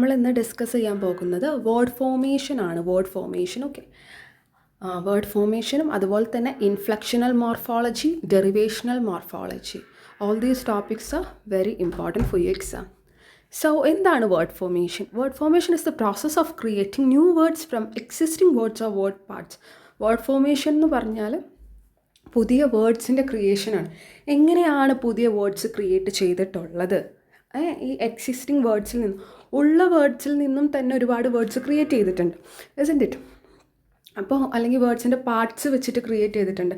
നമ്മളിന്ന് ഡിസ്കസ് ചെയ്യാൻ പോകുന്നത് വേർഡ് ഫോർമേഷൻ ആണ്. വേർഡ് ഫോർമേഷൻ വേർഡ് ഫോർമേഷനും അതുപോലെ തന്നെ inflectional morphology, derivational morphology, all these topics are very important for you exam. So എന്താണ് word formation? Word formation is the process of creating new words from existing words or word parts. Word formation എന്ന് പറഞ്ഞാൽ പുതിയ വേർഡ്സിൻ്റെ ക്രിയേഷനാണ്. എങ്ങനെയാണ് പുതിയ words create ചെയ്തിട്ടുള്ളത്? ഈ existing വേർഡ്സിൽ നിന്നും ഉള്ള വേർഡ്സിൽ നിന്നും തന്നെ ഒരുപാട് വേർഡ്സ് ക്രിയേറ്റ് ചെയ്തിട്ടുണ്ട്, ഇസ്ൻ്റ് ഇറ്റ്? അപ്പോൾ അല്ലെങ്കിൽ വേർഡ്സിൻ്റെ പാർട്സ് വെച്ചിട്ട് ക്രിയേറ്റ് ചെയ്തിട്ടുണ്ട്.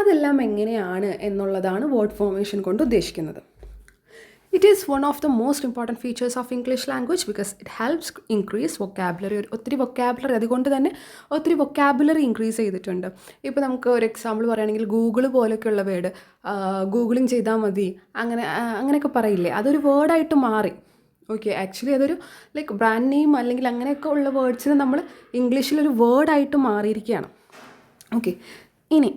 അതെല്ലാം എങ്ങനെയാണ് എന്നുള്ളതാണ് വേർഡ് ഫോർമേഷൻ കൊണ്ട് ഉദ്ദേശിക്കുന്നത്. It is one of the most important features of English language because it helps increase vocabulary. ഒത്തിരി വൊക്കാബുലറി, അതുകൊണ്ട് തന്നെ ഒത്തിരി വൊക്കാബുലറി ഇൻക്രീസ് ചെയ്തിട്ടുണ്ട്. ഇപ്പോൾ നമുക്ക് ഒരു എക്സാമ്പിൾ പറയുകയാണെങ്കിൽ ഗൂഗിൾ പോലെയൊക്കെയുള്ള വേർഡ് ഗൂഗിളിങ് ചെയ്താൽ മതി, അങ്ങനെയൊക്കെ പറയില്ലേ, അതൊരു വേർഡായിട്ട് മാറി. ഓക്കെ, ആക്ച്വലി അതൊരു ലൈക്ക് ബ്രാൻഡ് നെയിം അല്ലെങ്കിൽ അങ്ങനെയൊക്കെ ഉള്ള വേർഡ്സിന് നമ്മൾ ഇംഗ്ലീഷിലൊരു വേർഡായിട്ട് മാറിയിരിക്കുകയാണ്. ഓക്കെ, ഇനി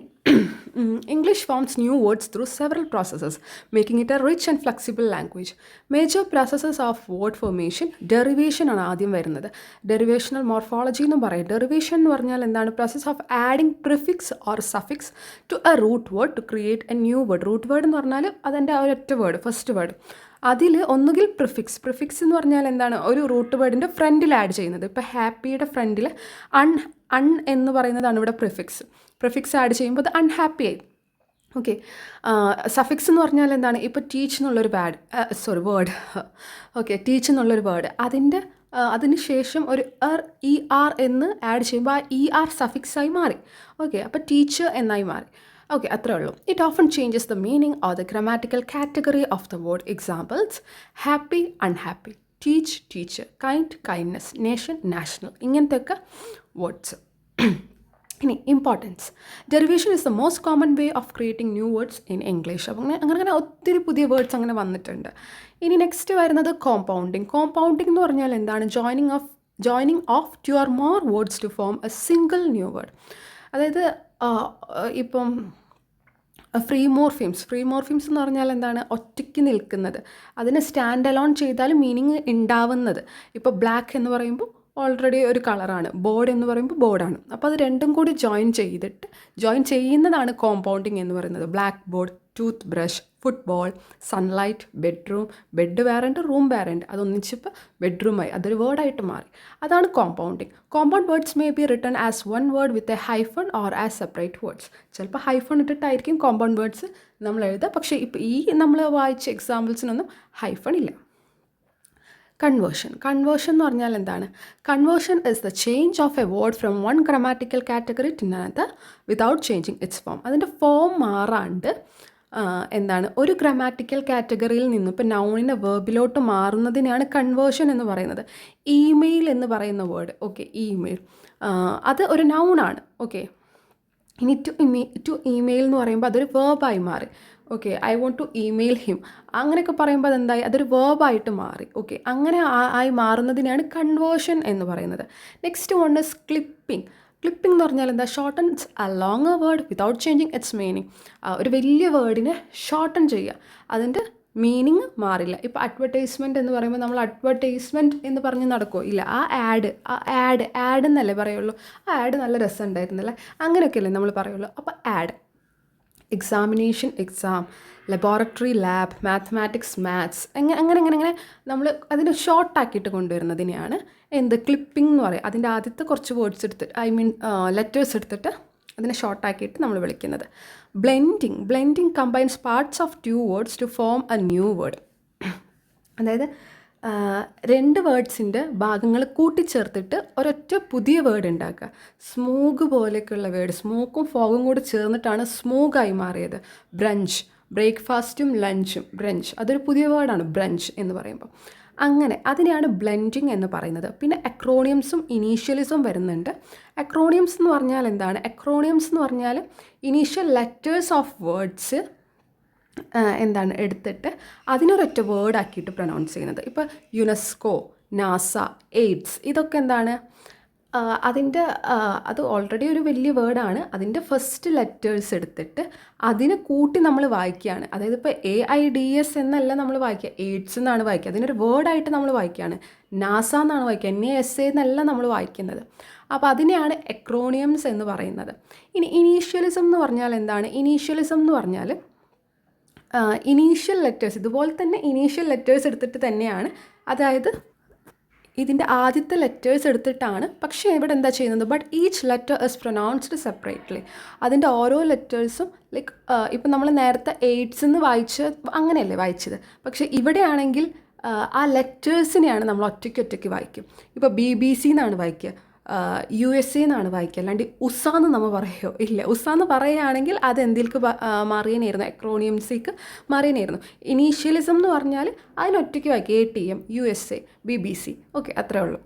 English forms new words through several processes, making it a rich and flexible language. Major processes of word formation, derivation ആണ് ആദ്യം വരുന്നത്. ഡെറിവേഷണൽ മോർഫോളജി എന്നും പറയും. ഡെറിവേഷൻ എന്ന് പറഞ്ഞാൽ എന്താണ്? Process of adding prefix or suffix to a root word to create a new word. Root word എന്ന് പറഞ്ഞാൽ അതിൻ്റെ ഒരൊറ്റ വേർഡ്, ഫസ്റ്റ് വേർഡ്. അതിൽ ഒന്നുകിൽ പ്രിഫിക്സ് എന്ന് പറഞ്ഞാൽ എന്താണ്? ഒരു റൂട്ട് വേർഡിൻ്റെ ഫ്രണ്ടിൽ ആഡ് ചെയ്യുന്നത്. ഇപ്പോൾ ഹാപ്പിയുടെ ഫ്രണ്ടിൽ അൺ എന്ന് പറയുന്നതാണ് ഇവിടെ പ്രിഫിക്സ് ആഡ് ചെയ്യുമ്പോൾ അത് അൺഹാപ്പി ആയി. ഓക്കെ, സഫിക്സ് എന്ന് പറഞ്ഞാൽ എന്താണ്? ഇപ്പോൾ ടീച്ച് എന്നുള്ളൊരു വേർഡ്, ഓക്കെ, ടീച്ച് എന്നുള്ളൊരു വേർഡ്, അതിന് ശേഷം ഒരു ഇ ആർ എന്ന് ആഡ് ചെയ്യുമ്പോൾ ആ ഇ ആർ സഫിക്സായി മാറി. ഓക്കെ, അപ്പോൾ ടീച്ചർ എന്നായി മാറി. ഓക്കെ, അത്രേ ഉള്ളൂ. It often changes the meaning or the grammatical category of the word. Examples: happy, unhappy, teach, teacher, kind, kindness, nation, national, ഇങ്ങനത്തെയൊക്കെ വേർഡ്സ്. ഇനി importance. Derivation is the most common way of creating new words in English. അപ്പോൾ അങ്ങനെ ഒത്തിരി പുതിയ words അങ്ങനെ വന്നിട്ടുണ്ട്. ഇനി next വരുന്നത് കോമ്പൗണ്ടിങ്. കോമ്പൗണ്ടിങ് എന്ന് പറഞ്ഞാൽ എന്താണ്? Joining of two or more words to form a single new word. അതായത് ഇപ്പം ഫ്രീ മോർഫിംസ് എന്ന് പറഞ്ഞാൽ എന്താണ്? ഒറ്റയ്ക്ക് നിൽക്കുന്നത്, അതിന് സ്റ്റാൻഡ് അലോൺ ചെയ്താൽ മീനിങ് ഉണ്ടാവുന്നത്. ഇപ്പോൾ ബ്ലാക്ക് എന്ന് പറയുമ്പോൾ ഓൾറെഡി ഒരു കളറാണ്, ബോർഡ് എന്ന് പറയുമ്പോൾ ബോർഡാണ്. അപ്പോൾ അത് രണ്ടും കൂടി ജോയിൻ ചെയ്യുന്നതാണ് കോമ്പൗണ്ടിങ് എന്ന് പറയുന്നത്. Black board, tooth brush, football, sunlight, bedroom, bed വേറെയുണ്ട്, റൂം വേറെയുണ്ട്, അതൊന്നിച്ചിപ്പോൾ ബെഡ്റൂമായി, അതൊരു വേർഡായിട്ട് മാറി. അതാണ് compounding. Compound words may be written as one word with a hyphen or as separate words. ചിലപ്പോൾ ഹൈഫൺ ഇട്ടിട്ടായിരിക്കും കോമ്പൗണ്ട് വേർഡ്സ് നമ്മൾ എഴുതുക, പക്ഷേ ഇപ്പോൾ ഈ നമ്മൾ വായിച്ച എക്സാമ്പിൾസിനൊന്നും ഹൈഫൺ ഇല്ല. കൺവേർഷൻ എന്ന് പറഞ്ഞാൽ എന്താണ്? Conversion is the change of A word from one grammatical category two another without changing it's form. അതിൻ്റെ ഫോം മാറാണ്ട് എന്താണ്? ഒരു ഗ്രാമാറ്റിക്കൽ കാറ്റഗറിയിൽ നിന്നും ഇപ്പോൾ നൗണിനെ വേർബിലോട്ട് മാറുന്നതിനെയാണ് കൺവേർഷൻ എന്ന് പറയുന്നത്. ഇമെയിൽ എന്ന് പറയുന്ന വേർഡ്, ഓക്കെ, ഇമെയിൽ, അത് ഒരു നൗണാണ്. ഓക്കെ, ഇനി ടു ഇമെയിൽ എന്ന് പറയുമ്പോൾ അതൊരു വേർബായി മാറി. Okay, I want to email him, അങ്ങനെയൊക്കെ പറയുമ്പോൾ അതെന്തായി? അതൊരു വേർബായിട്ട് മാറി. ഓക്കെ, അങ്ങനെ ആയി മാറുന്നതിനാണ് കൺവേർഷൻ എന്ന് പറയുന്നത്. നെക്സ്റ്റ് വൺ ഇസ് ക്ലിപ്പിംഗ് എന്ന് പറഞ്ഞാൽ എന്താ? Shortens A longer word without changing it's meaning. ഒരു വലിയ വേർഡിനെ ഷോർട്ടൻ ചെയ്യുക, അതിൻ്റെ മീനിങ് മാറില്ല. ഇപ്പോൾ അഡ്വർടൈസ്മെൻറ്റ് എന്ന് പറയുമ്പോൾ നമ്മൾ അഡ്വർടൈസ്മെൻറ്റ് എന്ന് പറഞ്ഞ് നടക്കുമോ? ഇല്ല, ആഡ് എന്നല്ലേ പറയുള്ളൂ. ആ ആഡ് നല്ല രസം ഉണ്ടായിരുന്നല്ലേ, അങ്ങനെയൊക്കെയല്ലേ നമ്മൾ പറയുള്ളൂ. അപ്പോൾ add. Examination, exam, laboratory, lab, mathematics, maths, അങ്ങനെ നമ്മൾ അതിനെ ഷോർട്ടാക്കിയിട്ട് കൊണ്ടുവരുന്നതിനെയാണ് എന്ത്? ക്ലിപ്പിംഗ് എന്ന് പറയും. അതിൻ്റെ ആദ്യത്തെ കുറച്ച് വേർഡ്സ് എടുത്തിട്ട് ലെറ്റേഴ്സ് എടുത്തിട്ട് അതിനെ ഷോർട്ടാക്കിയിട്ട് നമ്മൾ വിളിക്കുന്നത്. Blending combines parts of two words to form a new word. അതായത് രണ്ട് വേർഡ്സിൻ്റെ ഭാഗങ്ങൾ കൂട്ടിച്ചേർത്തിട്ട് ഒരൊറ്റ പുതിയ വേർഡ് ഉണ്ടാക്കുക. സ്മൂഗ് പോലെയൊക്കെയുള്ള വേർഡ്, സ്മോക്കും ഫോഗും കൂടി ചേർന്നിട്ടാണ് സ്മൂഗായി മാറിയത്. ബ്രഞ്ച്, ബ്രേക്ക്ഫാസ്റ്റും ലഞ്ചും, ബ്രഞ്ച്, അതൊരു പുതിയ വേർഡാണ് ബ്രഞ്ച് എന്ന് പറയുമ്പോൾ. അങ്ങനെ അതിനെയാണ് ബ്ലെൻഡിങ് എന്ന് പറയുന്നത്. പിന്നെ അക്രോണിയംസും ഇനീഷ്യലിസും വരുന്നുണ്ട്. അക്രോണിയംസ് എന്ന് പറഞ്ഞാൽ എന്താണ്? അക്രോണിയംസ് എന്ന് പറഞ്ഞാൽ ഇനീഷ്യൽ ലെറ്റേഴ്സ് ഓഫ് വേർഡ്സ് എന്താണ് എടുത്തിട്ട് അതിനൊരൊറ്റ വേർഡാക്കിയിട്ട് പ്രൊനൗൺസ് ചെയ്യുന്നത്. ഇപ്പോൾ യുനെസ്കോ, നാസ, എയ്ഡ്സ്, ഇതൊക്കെ എന്താണ്? അതിൻ്റെ അത് ഓൾറെഡി ഒരു വലിയ വേർഡാണ്. അതിൻ്റെ ഫസ്റ്റ് ലെറ്റേഴ്സ് എടുത്തിട്ട് അതിനെ കൂട്ടി നമ്മൾ വായിക്കുകയാണ്. അതായത് ഇപ്പോൾ AIDS എന്നല്ല നമ്മൾ വായിക്കുക, എയ്ഡ്സ് എന്നാണ് വായിക്കുക. അതിനൊരു വേർഡായിട്ട് നമ്മൾ വായിക്കുകയാണ്. നാസ എന്നാണ് വായിക്കുക, NASA എന്നല്ല നമ്മൾ വായിക്കുന്നത്. അപ്പോൾ അതിനെയാണ് എക്രോണിയംസ് എന്ന് പറയുന്നത്. ഇനി ഇനീഷ്യലിസം എന്ന് പറഞ്ഞാൽ എന്താണ്? ഇനീഷ്യലിസം എന്ന് പറഞ്ഞാൽ ഇനീഷ്യൽ ലെറ്റേഴ്സ്, ഇതുപോലെ തന്നെ ഇനീഷ്യൽ ലെറ്റേഴ്സ് എടുത്തിട്ട് തന്നെയാണ്, അതായത് ഇതിൻ്റെ ആദ്യത്തെ ലെറ്റേഴ്സ് എടുത്തിട്ടാണ്. പക്ഷേ ഇവിടെ എന്താ ചെയ്യുന്നത്? But each letter is pronounced separately. അതിൻ്റെ ഓരോ ലെറ്റേഴ്സും ലൈക്ക് ഇപ്പം നമ്മൾ നേരത്തെ എയ്ഡ്സ് എന്ന് അങ്ങനെയല്ലേ വായിച്ചത്. പക്ഷേ ഇവിടെയാണെങ്കിൽ ആ ലെറ്റേഴ്സിനെയാണ് നമ്മൾ ഒറ്റയ്ക്ക് വായിക്കും. ഇപ്പോൾ BBC എന്നാണ് വായിക്കുക, USA എന്നാണ് വായിക്കുക. അല്ലാണ്ട് ഉസാന്ന് നമ്മൾ പറയുമോ? ഇല്ല. ഉസാന്ന് പറയുകയാണെങ്കിൽ അത് എന്തിലേക്ക് മാറിയനായിരുന്നു? എക്രോണിയംസിക്ക് മാറിയനായിരുന്നു. ഇനീഷ്യലിസം എന്ന് പറഞ്ഞാൽ അതിനൊറ്റയ്ക്ക് വായിക്കുക, ATM, USA, BBC. ഓക്കെ, അത്രേ ഉള്ളൂ.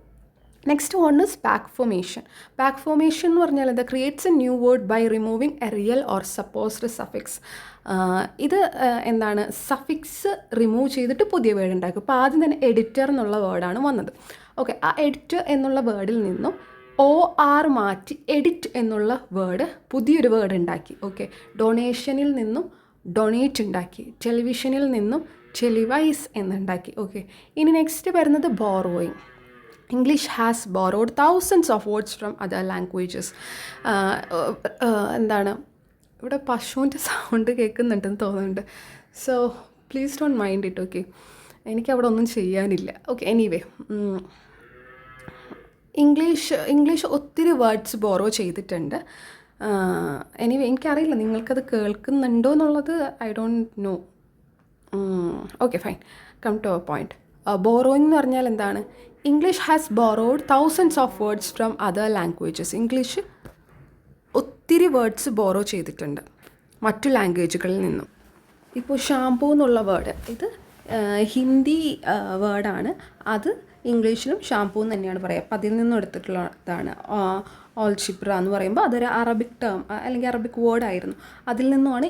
Next one is back formation. Back formation എന്ന് പറഞ്ഞാൽ എന്താ? Creates a new word by removing a real or supposed suffix. ഇത് എന്താണ്? സഫിക്സ് റിമൂവ് ചെയ്തിട്ട് പുതിയ വേർഡ് ഉണ്ടാക്കും. ഇപ്പോൾ ആദ്യം തന്നെ എഡിറ്റർ എന്നുള്ള വേർഡാണ് വന്നത്. ഓക്കെ, ആ എഡിറ്റർ എന്നുള്ള വേർഡിൽ നിന്നും OR മാറ്റി എഡിറ്റ് എന്നുള്ള വേർഡ്, പുതിയൊരു വേർഡ് ഉണ്ടാക്കി. ഓക്കെ, ഡൊണേഷനിൽ നിന്നും ഡൊണേറ്റ് ഉണ്ടാക്കി, ടെലിവിഷനിൽ നിന്നും ടെലിവൈസ് എന്നുണ്ടാക്കി. ഓക്കെ, ഇനി നെക്സ്റ്റ് വരുന്നത് borrowing. English has borrowed thousands of words from other languages. എന്താണ്? ഇവിടെ പശുവിൻ്റെ സൗണ്ട് കേൾക്കുന്നുണ്ടെന്ന് തോന്നുന്നുണ്ട്. So please don't mind it. Okay, എനിക്കവിടെ ഒന്നും ചെയ്യാനില്ല. ഓക്കെ, എനിവേ, ഇംഗ്ലീഷ് ഒത്തിരി വേർഡ്സ് ബോറോ ചെയ്തിട്ടുണ്ട്. എനിവേ, എനിക്കറിയില്ല നിങ്ങൾക്കത് കേൾക്കുന്നുണ്ടോ എന്നുള്ളത്. I don't know. Okay, fine, come to a point. Borrowing എന്ന് പറഞ്ഞാൽ എന്താണ്? English has borrowed thousands of words from other languages. English ഒത്തിരി വേർഡ്സ് ബോറോ ചെയ്തിട്ടുണ്ട് മറ്റു ലാംഗ്വേജുകളിൽ നിന്നും. ഇപ്പോൾ ഷാംപൂ എന്നുള്ള വേർഡ്, ഇത് ഹിന്ദി വേർഡാണ്. അത് ഇംഗ്ലീഷിലും ഷാംപൂ എന്ന് തന്നെയാണ് പറയുക. അപ്പം അതിൽ നിന്നും എടുത്തിട്ടുള്ളതാണ്. ഓൾഷിപ്ര എന്ന് പറയുമ്പോൾ അതൊരു അറബിക് ടേം അല്ലെങ്കിൽ അറബിക് വേർഡായിരുന്നു. അതിൽ നിന്നുമാണ്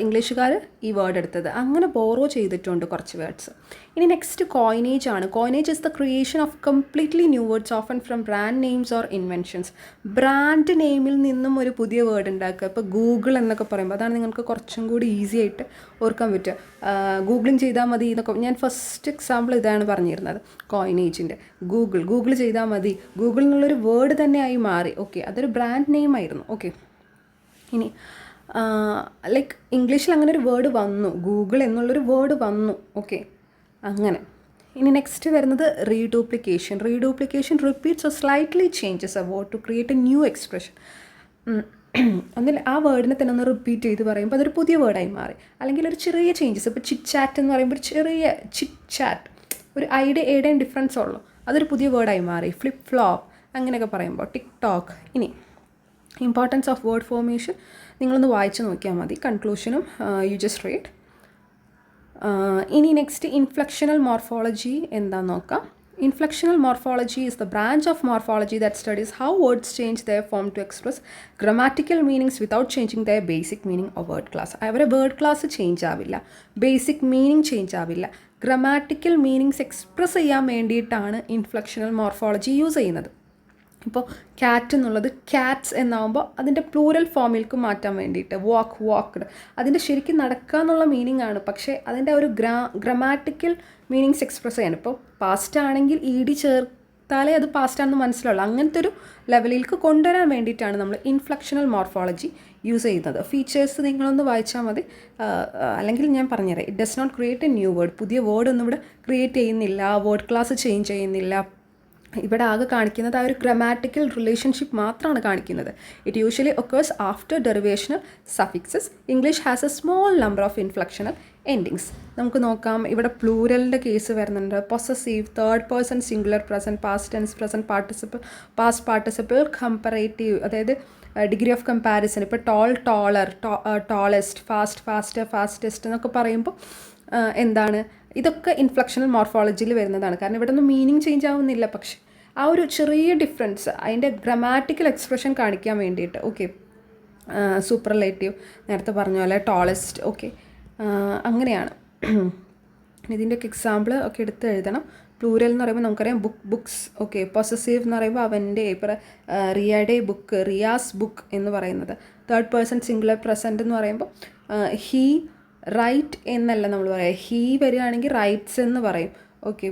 ഇംഗ്ലീഷുകാർ ഈ വേർഡ് എടുത്തത്. അങ്ങനെ ബോറോ ചെയ്തിട്ടുണ്ട് കുറച്ച് വേർഡ്സ്. ഇനി നെക്സ്റ്റ് കോയിനേജ് ആണ്. Coinage is the creation of completely new words often from brand names or inventions. Brand നെയിമിൽ നിന്നും ഒരു പുതിയ വേർഡ് ഉണ്ടാക്കുക. ഇപ്പോൾ ഗൂഗിൾ എന്നൊക്കെ പറയുമ്പോൾ അതാണ് നിങ്ങൾക്ക് കുറച്ചും കൂടി ഈസി ആയിട്ട് ഓർക്കാൻ പറ്റുക. ഗൂഗിളിങ് ചെയ്താൽ മതി എന്നൊക്കെ ഞാൻ ഫസ്റ്റ് എക്സാമ്പിൾ ഇതാണ് പറഞ്ഞിരുന്നത്, കോയിനേജിൻ്റെ. ഗൂഗിൾ ചെയ്താൽ മതി, ഗൂഗിൾ എന്നുള്ളൊരു വേർഡ് തന്നെയായി മാറി. ഓക്കെ, അതൊരു ബ്രാൻഡ് നെയിം ആയിരുന്നു. ഓക്കെ, ഇനി ലൈക്ക് ഇംഗ്ലീഷിൽ അങ്ങനെ ഒരു വേർഡ് വന്നു, ഗൂഗിൾ എന്നുള്ളൊരു വേർഡ് വന്നു. ഓക്കെ, അങ്ങനെ. ഇനി നെക്സ്റ്റ് വരുന്നത് reduplication. Repeats or slightly changes a word to create a new expression. ഒന്നിൽ ആ വേർഡിനെ തന്നെ ഒന്ന് റിപ്പീറ്റ് ചെയ്ത് പറയുമ്പോൾ അതൊരു പുതിയ വേർഡായി മാറി. അല്ലെങ്കിൽ ഒരു ചെറിയ ചേഞ്ചസ്, ഇപ്പോൾ ചിറ്റ് ചാറ്റ് എന്ന് പറയുമ്പോൾ ഒരു ചെറിയ ചിറ്റ് ചാറ്റ്, ഒരു ഐഡിയയും ഡിഫറൻസ് ഉള്ളൂ, അതൊരു പുതിയ വേർഡായി മാറി. ഫ്ലിപ്പ് ഫ്ലോപ്പ് അങ്ങനെയൊക്കെ പറയുമ്പോൾ ടിക്ടോക്ക്. ഇനി ഇമ്പോർട്ടൻസ് ഓഫ് വേർഡ് ഫോർമേഷൻ നിങ്ങളൊന്ന് വായിച്ച് നോക്കിയാൽ മതി. കൺക്ലൂഷനും യു ജസ്റ്റ് റീഡ്. ഇനി നെക്സ്റ്റ് ഇൻഫ്ലക്ഷണൽ മോർഫോളജി എന്താണെന്ന് നോക്കാം. Inflectional morphology is the branch of morphology that studies how words change their form to express grammatical meanings without changing their basic meaning or word class. അവരെ word class change ആവില്ല, basic meaning change ആവില്ല, grammatical meanings express ചെയ്യാൻ വേണ്ടിയിട്ടാണ് inflectional morphology use ചെയ്യുന്നത്. ഇപ്പോൾ cat എന്നുള്ളത് cats എന്നാകുമ്പോൾ അതിൻ്റെ plural ഫോമിലേക്ക് മാറ്റാൻ വേണ്ടിയിട്ട് വാക്ക്ഡ്, അതിൻ്റെ ശരിക്കും നടക്കുക എന്നുള്ള മീനിങ് ആണ്. പക്ഷേ അതിൻ്റെ ഒരു ഗ്രാമാറ്റിക്കൽ മീനിങ്സ് എക്സ്പ്രസ് ചെയ്യാൻ, ഇപ്പോൾ പാസ്റ്റ് ആണെങ്കിൽ ED ചേർത്താലേ അത് പാസ്റ്റ് ആണെന്ന് മനസ്സിലാവുള്ളൂ. അങ്ങനത്തെ ഒരു ലെവലിലേക്ക് കൊണ്ടുവരാൻ വേണ്ടിയിട്ടാണ് നമ്മൾ ഇൻഫ്ലക്ഷണൽ മോർഫോളജി യൂസ് ചെയ്യുന്നത്. ഫീച്ചേഴ്സ് നിങ്ങളൊന്ന് വായിച്ചാൽ മതി, അല്ലെങ്കിൽ ഞാൻ പറഞ്ഞുതരാം. It does not create a new word. പുതിയ വേർഡ് ഒന്നും ഇവിടെ ക്രിയേറ്റ് ചെയ്യുന്നില്ല, വേർഡ് ക്ലാസ് ചേഞ്ച് ചെയ്യുന്നില്ല. ഇവിടെ ആകെ കാണിക്കുന്നത് ആ ഒരു ഗ്രാമാറ്റിക്കൽ റിലേഷൻഷിപ്പ് മാത്രമാണ് കാണിക്കുന്നത്. It usually occurs after derivational suffixes. English has a small number of inflectional endings. നമുക്ക് നോക്കാം, ഇവിടെ പ്ലൂരലിൻ്റെ കേസ് വരുന്നുണ്ട്. Possessive, third person singular, present, past tense, present participle, past participle, comparative, അതായത് ഡിഗ്രി ഓഫ് കമ്പാരിസൺ. ഇപ്പോൾ taller, tallest, faster, fastest എന്നൊക്കെ പറയുമ്പോൾ എന്താണ്, ഇതൊക്കെ ഇൻഫ്ലക്ഷണൽ മോർഫോളജിയിൽ വരുന്നതാണ്. കാരണം ഇവിടെ ഒന്നും മീനിങ് ചേഞ്ച് ആവുന്നില്ല, പക്ഷേ ആ ഒരു ചെറിയ ഡിഫറൻസ് അതിൻ്റെ ഗ്രാമാറ്റിക്കൽ എക്സ്പ്രഷൻ കാണിക്കാൻ വേണ്ടിയിട്ട്. ഓക്കെ, സൂപ്പർലേറ്റീവ് നേരത്തെ പറഞ്ഞ പോലെ, ടോളസ്റ്റ്. ഓക്കെ, അങ്ങനെയാണ്. ഇതിൻ്റെയൊക്കെ എക്സാമ്പിൾ ഒക്കെ എടുത്ത് എഴുതണം. പ്ലൂരൽ എന്ന് പറയുമ്പോൾ നമുക്കറിയാം ബുക്സ്. ഓക്കെ, പൊസസീവ് എന്ന് പറയുമ്പോൾ അവൻ്റെ, ഇപ്പോൾ റിയയുടെ ബുക്ക്, റിയാസ് ബുക്ക് എന്ന് പറയുന്നത്. തേർഡ് പേഴ്സൺ സിംഗുലർ പ്രസൻറ്റ് എന്ന് പറയുമ്പോൾ ഹീ റൈറ്റ് എന്നല്ല നമ്മൾ പറയുക, ഹീ വരികയാണെങ്കിൽ റൈറ്റ്സ് എന്ന് പറയും. ഓക്കെ,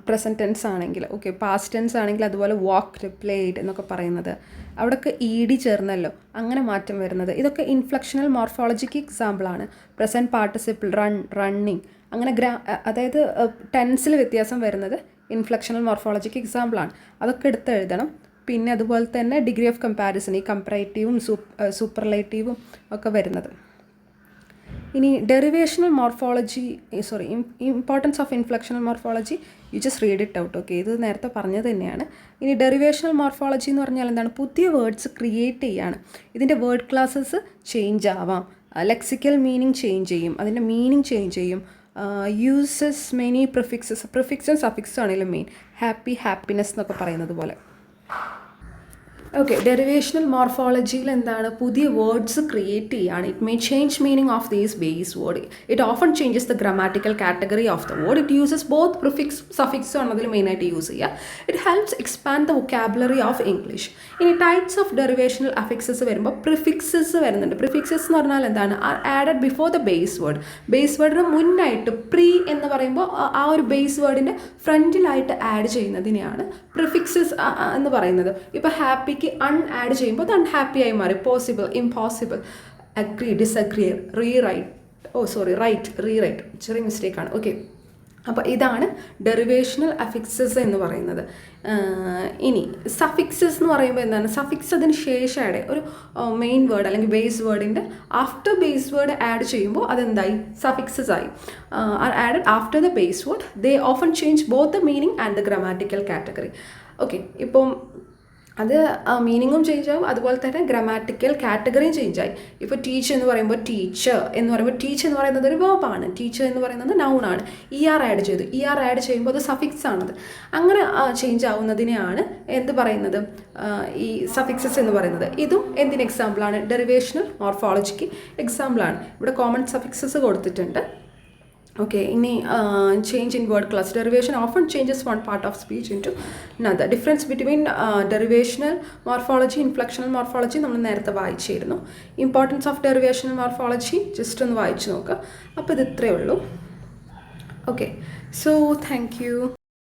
പ്രസൻറ്റ് ടെൻസ് ആണെങ്കിൽ. ഓക്കെ, പാസ്റ്റ് ടെൻസ് ആണെങ്കിൽ അതുപോലെ വാക്ക്ഡ്, പ്ലേഡ് എന്നൊക്കെ പറയുന്നത്. അവിടെയൊക്കെ ഇ ചേർന്നല്ലോ, അങ്ങനെ മാറ്റം വരുന്നത്. ഇതൊക്കെ ഇൻഫ്ലക്ഷണൽ മോർഫോളജിക്ക് എക്സാമ്പിളാണ്. പ്രസൻറ്റ് പാർട്ടിസിപ്പിൾ, റണ്ണിങ്, അങ്ങനെ അതായത് ടെൻസിൽ വ്യത്യാസം വരുന്നത് ഇൻഫ്ലക്ഷണൽ മോർഫോളജിക്ക് എക്സാമ്പിളാണ്. അതൊക്കെ എടുത്ത് എഴുതണം. പിന്നെ അതുപോലെ തന്നെ ഡിഗ്രി ഓഫ് കമ്പാരിസൺ, ഈ കമ്പാരേറ്റീവും സൂപ്പർലേറ്റീവും ഒക്കെ വരുന്നത്. ഇനി derivational morphology, importance of inflectional morphology, you just read it out. Okay, ഇത് നേരത്തെ പറഞ്ഞത് തന്നെയാണ്. ഇനി ഡെറിവേഷണൽ മോർഫോളജി എന്ന് പറഞ്ഞാൽ എന്താണ്? പുതിയ വേർഡ്സ് ക്രിയേറ്റ് ചെയ്യാണ്. ഇതിൻ്റെ വേർഡ് ക്ലാസ്സസ് ചേഞ്ച് ആവാം, ലെക്സിക്കൽ മീനിങ് ചേഞ്ച് ചെയ്യും, അതിൻ്റെ മീനിങ് ചേഞ്ച് ചെയ്യും. യൂസസ് മെനി പ്രിഫിക്സും സഫിക്സും ആണെങ്കിലും മെയിൻ. ഹാപ്പി, ഹാപ്പിനെസ് എന്നൊക്കെ പറയുന്നത് പോലെ. ഓക്കെ, ഡെറിവേഷണൽ മോർഫോളജിയിൽ എന്താണ്? പുതിയ വേർഡ്സ് ക്രിയേറ്റ് ചെയ്യുകയാണ്. It may change meaning of these base word. It often changes the grammatical category of the word. It uses both പ്രിഫിക്സും സഫിക്സും ആണ് അതിൽ മെയിനായിട്ട് യൂസ് ചെയ്യുക. It helps expand the vocabulary of English. ഇനി ടൈപ്സ് ഓഫ് ഡെറിവേഷണൽ അഫിക്സസ് വരുമ്പോൾ prefixes വരുന്നുണ്ട്. Prefixes എന്ന് പറഞ്ഞാൽ എന്താണ്? Are added before the base word. Base വേർഡിന് മുന്നായിട്ട്, പ്രീ എന്ന് പറയുമ്പോൾ ആ ഒരു ബേസ് വേർഡിൻ്റെ ഫ്രണ്ടിലായിട്ട് ആഡ് ചെയ്യുന്നതിനെയാണ് പ്രിഫിക്സസ് എന്ന് പറയുന്നത്. ഇപ്പോൾ ഹാപ്പി അൺ ആഡ് ചെയ്യുമ്പോൾ അത് അൺഹാപ്പി ആയി മാറി. Possible, impossible, agree, disagree, right, rewrite. ചെറിയ മിസ്റ്റേക്കാണ്. ഓക്കെ, അപ്പോൾ ഇതാണ് ഡെറിവേഷണൽ അഫിക്സസ് എന്ന് പറയുന്നത്. ഇനി സഫിക്സസ് എന്ന് പറയുമ്പോൾ എന്താണ്? സഫിക്സ് അതിന് ശേഷമാണ് ഒരു മെയിൻ വേർഡ് അല്ലെങ്കിൽ ബേസ് വേർഡിൻ്റെ ആഫ്റ്റർ ബേസ് വേർഡ് ആഡ് ചെയ്യുമ്പോൾ അതെന്തായി? സഫിക്സസ് ആയി. Are added after the base word. They often change both the meaning and the grammatical category. Okay, ഇപ്പം അത് മീനിങ്ങും ചേഞ്ച് ആവും, അതുപോലെ തന്നെ ഗ്രാമാറ്റിക്കൽ കാറ്റഗറിയും ചേഞ്ച് ആയി. ഇപ്പോൾ ടീച്ച് എന്ന് പറയുമ്പോൾ ടീച്ചർ എന്ന് പറയുന്നത് ഒരു വേർബാണ്. ടീച്ചർ എന്ന് പറയുന്നത് നൗൺ ആണ്. ആഡ് ചെയ്തു. ആഡ് ചെയ്യുമ്പോൾ അത് സഫിക്സ് ആണത്. അങ്ങനെ ചേഞ്ച് ആവുന്നതിനെയാണ് എന്ത് പറയുന്നത്? ഈ സഫിക്സസ് എന്ന് പറയുന്നത്. ഇതും എന്തിന് എക്സാമ്പിളാണ്? ഡെറിവേഷണൽ മോർഫോളജിക്ക് എക്സാമ്പിളാണ്. ഇവിടെ കോമൺ സഫിക്സസ് കൊടുത്തിട്ടുണ്ട്. Okay, change in word class. Derivation often changes one part of speech into another. Difference between derivational morphology, inflectional morphology, നമ്മൾ നേരത്തെ വായിച്ചിരുന്നു. Importance of derivational morphology just ഒന്ന് വായിച്ചു നോക്കുക. അപ്പോൾ ഇത് ഇത്രയേ ഉള്ളൂ. Okay, so thank you.